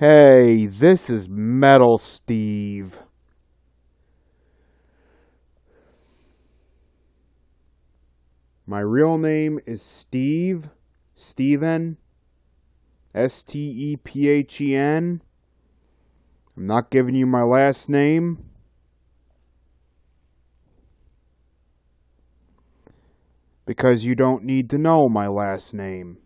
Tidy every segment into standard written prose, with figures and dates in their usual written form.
Hey, this is Metal Steve. My real name is Steven, Stephen. I'm not giving you my last name. Because you don't need to know my last name.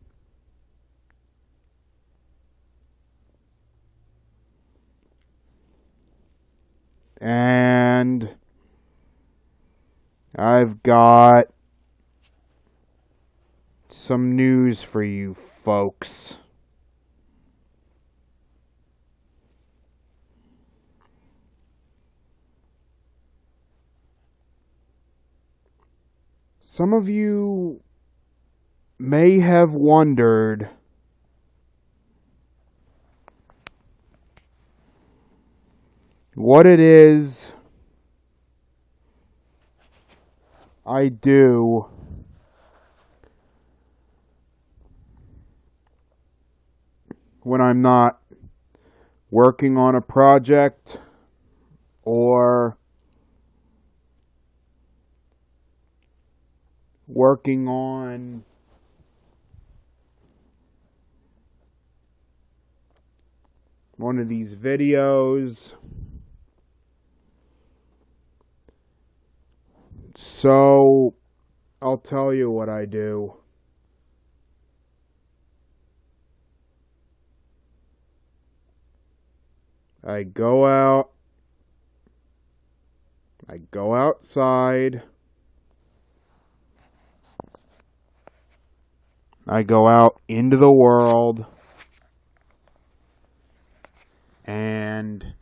And I've got some news for you folks. Some of you may have wondered what it is I do when I'm not working on a project or working on one of these videos. So, I'll tell you what I do. I go outside. I go out into the world. And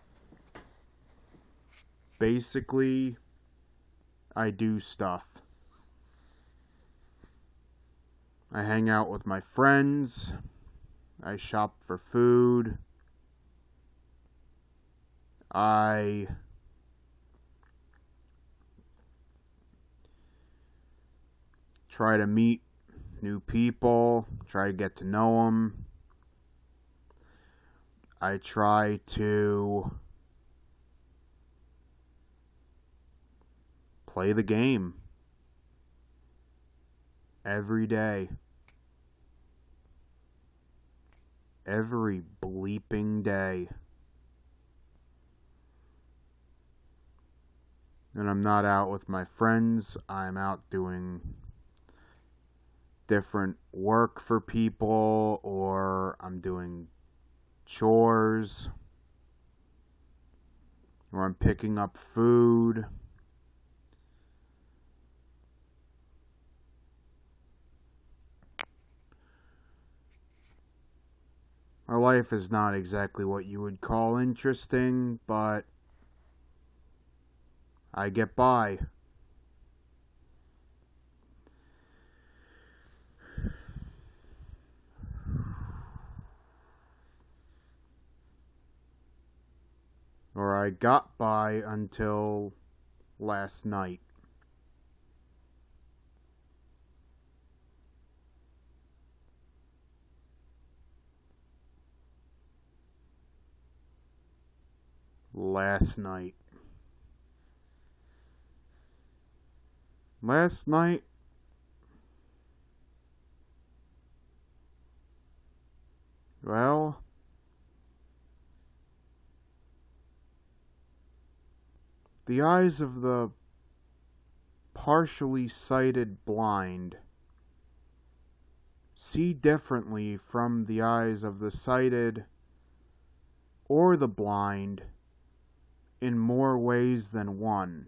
basically, I do stuff. I hang out with my friends. I shop for food. I try to meet new people, try to get to know them. I try to play the game every day. Every bleeping day. And I'm not out with my friends. I'm out doing different work for people, or I'm doing chores, or I'm picking up food. My life is not exactly what you would call interesting, but I get by. Or I got by until last night. Last night, well, the eyes of the partially sighted blind see differently from the eyes of the sighted or the blind in more ways than one.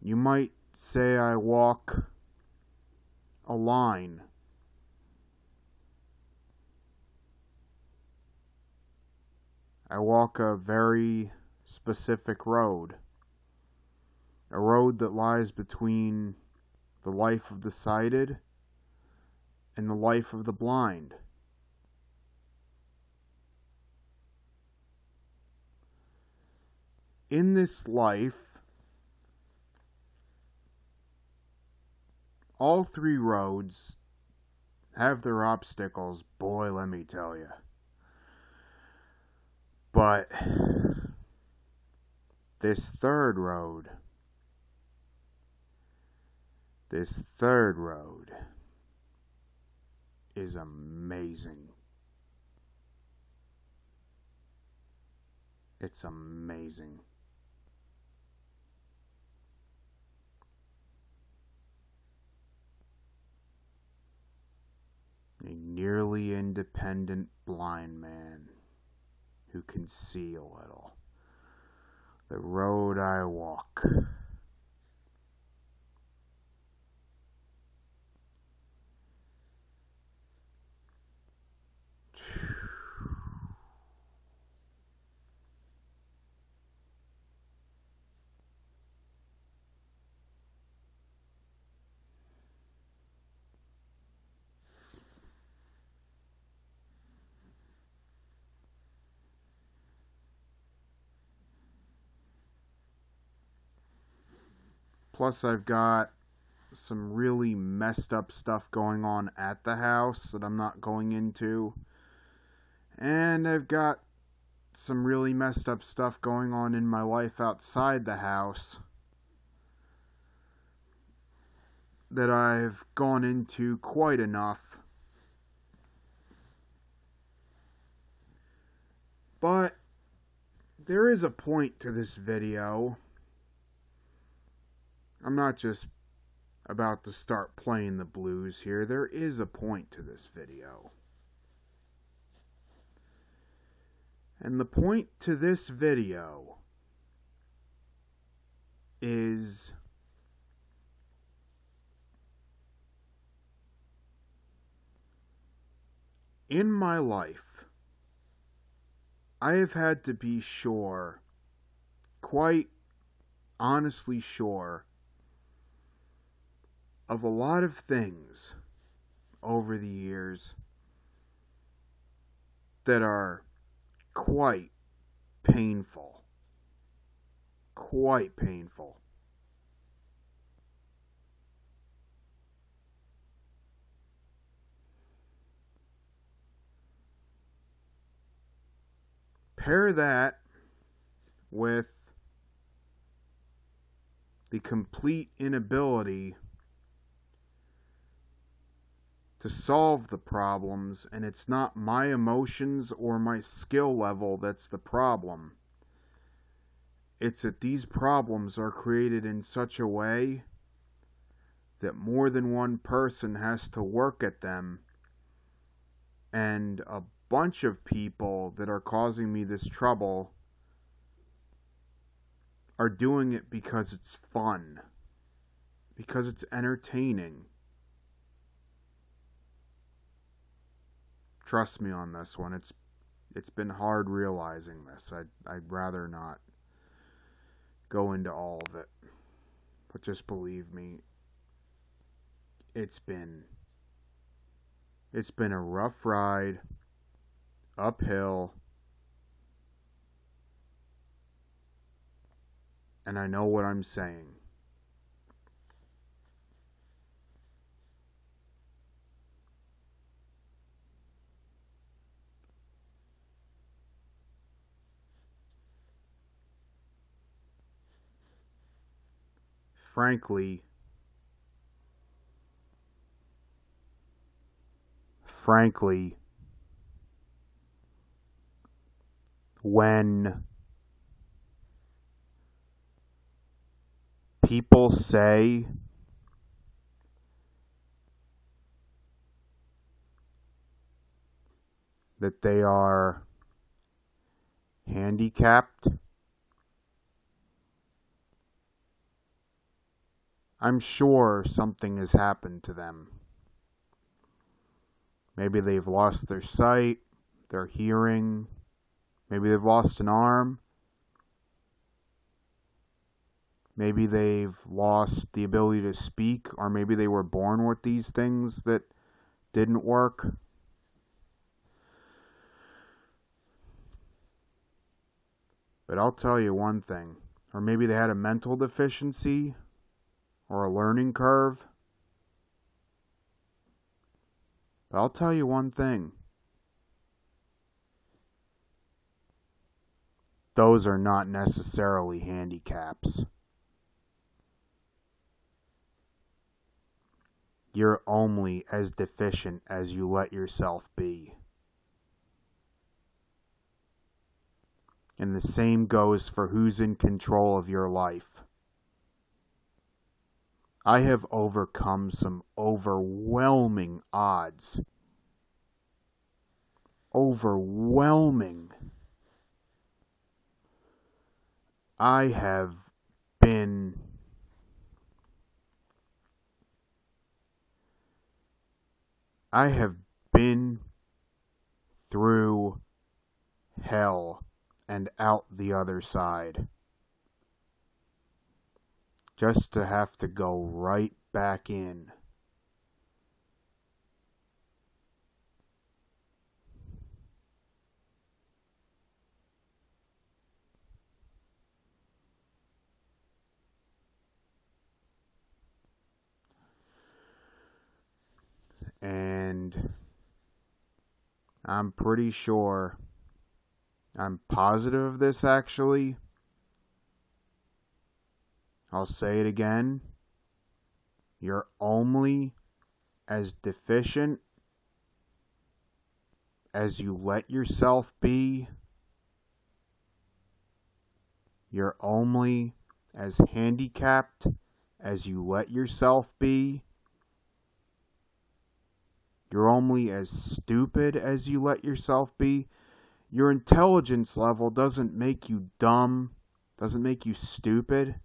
You might say I walk a line. I walk a very specific road. A road that lies between the life of the sighted and the life of the blind. In this life, all three roads have their obstacles, boy, let me tell you. But this third road is amazing. It's amazing. A nearly independent blind man who can see a little. The road I walk. Plus, I've got some really messed up stuff going on at the house that I'm not going into. And I've got some really messed up stuff going on in my life outside the house that I've gone into quite enough. But there is a point to this video. I'm not just about to start playing the blues here. There is a point to this video. And the point to this video is in my life, I have had to be sure, quite honestly sure, of a lot of things over the years that are quite painful. Quite painful. Pair that with the complete inability to solve the problems, and it's not my emotions or my skill level that's the problem. It's that these problems are created in such a way that more than one person has to work at them, and a bunch of people that are causing me this trouble are doing it because it's fun, because it's entertaining. Trust me on this one. It's been hard realizing this. I'd rather not go into all of it. But just believe me, it's been a rough ride, uphill, and I know what I'm saying. Frankly, when people say that they are handicapped, I'm sure something has happened to them. Maybe they've lost their sight, their hearing, maybe they've lost an arm, maybe they've lost the ability to speak, or maybe they were born with these things that didn't work. But I'll tell you one thing, or maybe they had a mental deficiency, or a learning curve. But I'll tell you one thing. Those are not necessarily handicaps. You're only as deficient as you let yourself be. And the same goes for who's in control of your life. I have overcome some overwhelming odds. Overwhelming. I have been through hell and out the other side. Just to have to go right back in. And I'm pretty sure, I'm positive of this actually. I'll say it again. You're only as deficient as you let yourself be. You're only as handicapped as you let yourself be. You're only as stupid as you let yourself be. Your intelligence level doesn't make you dumb, doesn't make you stupid.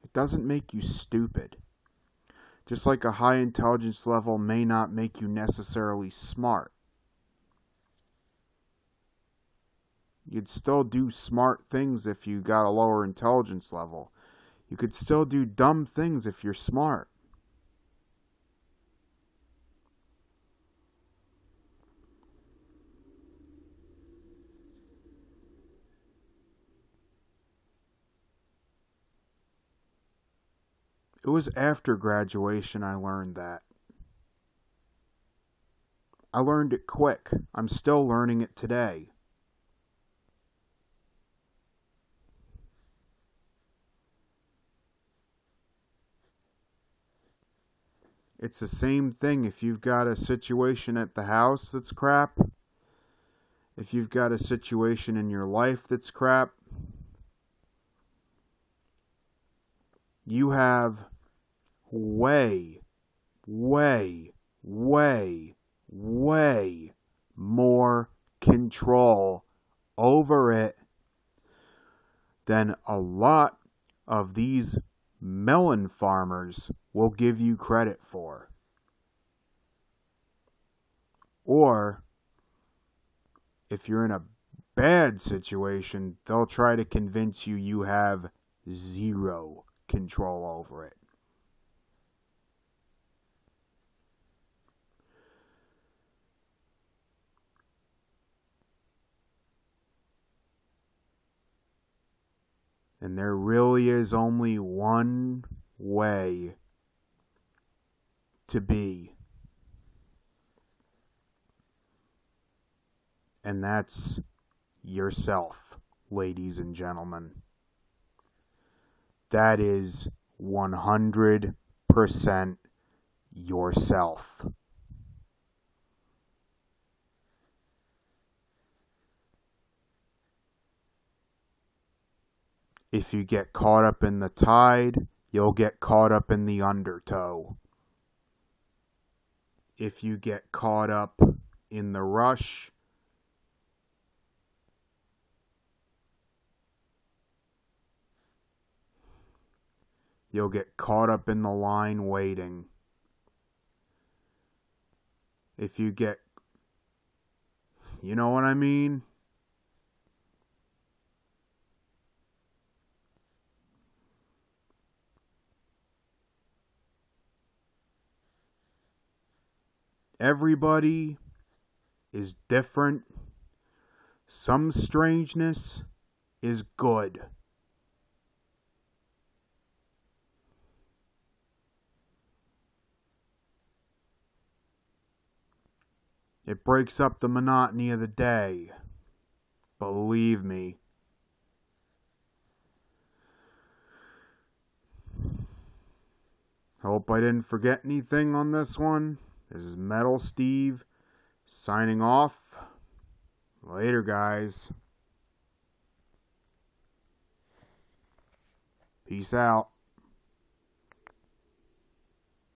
It doesn't make you stupid. Just like a high intelligence level may not make you necessarily smart. You'd still do smart things if you got a lower intelligence level. You could still do dumb things if you're smart. It was after graduation I learned that. I learned it quick. I'm still learning it today. It's the same thing if you've got a situation at the house that's crap. If you've got a situation in your life that's crap. You have way more control over it than a lot of these melon farmers will give you credit for. Or, if you're in a bad situation, they'll try to convince you you have zero control over it. And there really is only one way to be. And that's yourself, ladies and gentlemen. That is 100% yourself. If you get caught up in the tide, you'll get caught up in the undertow. If you get caught up in the rush, you'll get caught up in the line waiting. If you get, you know what I mean? Everybody is different. Some strangeness is good. It breaks up the monotony of the day. Believe me. Hope I didn't forget anything on this one. This is Metal Steve signing off. Later, guys. Peace out.